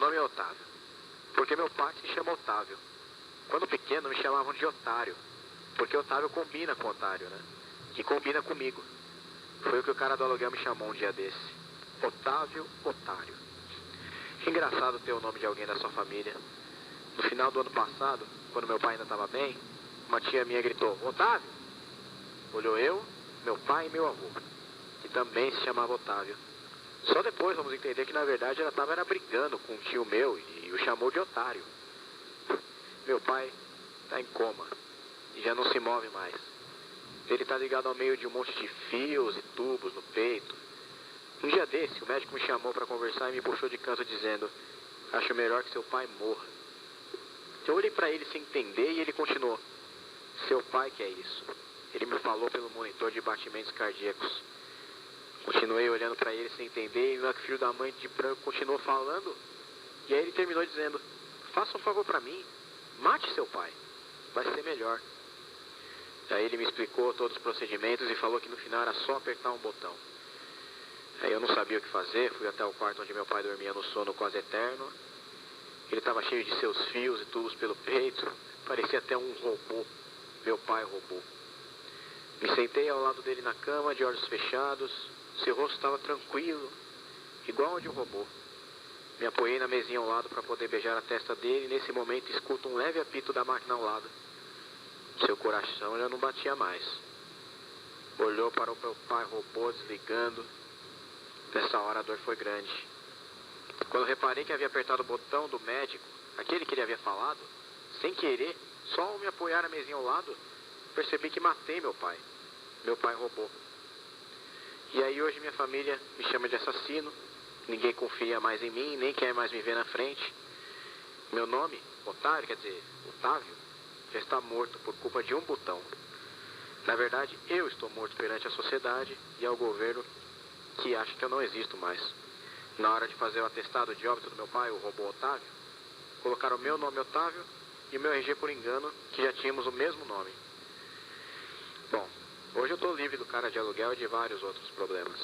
nome é Otávio, porque meu pai se chama Otávio. Quando pequeno me chamavam de Otário, porque Otávio combina com Otário, né? Que combina comigo. Foi o que o cara do aluguel me chamou um dia desse. Otávio Otário. Que engraçado ter o nome de alguém da sua família. No final do ano passado, quando meu pai ainda estava bem, uma tia minha gritou, Otávio! Olhou eu, meu pai e meu avô, que também se chamava Otávio. Só depois vamos entender que na verdade ela estava brigando com um tio meu e o chamou de Otário. Meu pai está em coma e já não se move mais. Ele está ligado ao meio de um monte de fios e tubos no peito. Um dia desse, o médico me chamou para conversar e me puxou de canto dizendo, acho melhor que seu pai morra. Eu olhei para ele sem entender e ele continuou, seu pai que é isso. Ele me falou pelo monitor de batimentos cardíacos. Continuei olhando para ele sem entender e o filho da mãe de branco continuou falando. E aí ele terminou dizendo, faça um favor para mim, mate seu pai, vai ser melhor. Aí ele me explicou todos os procedimentos e falou que no final era só apertar um botão. Aí eu não sabia o que fazer, fui até o quarto onde meu pai dormia no sono quase eterno. Ele estava cheio de seus fios e tubos pelo peito, parecia até um robô, meu pai robô. Me sentei ao lado dele na cama, de olhos fechados, seu rosto estava tranquilo, igual ao de um robô. Me apoiei na mesinha ao lado para poder beijar a testa dele e nesse momento escuto um leve apito da máquina ao lado. Seu coração já não batia mais. Olhou para o meu pai robô desligando. Nessa hora a dor foi grande. Quando reparei que havia apertado o botão do médico, aquele que ele havia falado, sem querer, só ao me apoiar na mesinha ao lado, percebi que matei meu pai robô. E aí hoje minha família me chama de assassino, ninguém confia mais em mim, nem quer mais me ver na frente. Meu nome, Otário, quer dizer, Otávio, já está morto por culpa de um botão. Na verdade, eu estou morto perante a sociedade e ao governo que acha que eu não existo mais. Na hora de fazer o atestado de óbito do meu pai, o robô Otávio, colocaram o meu nome Otávio e o meu RG por engano, que já tínhamos o mesmo nome. Bom, hoje eu estou livre do cara de aluguel e de vários outros problemas.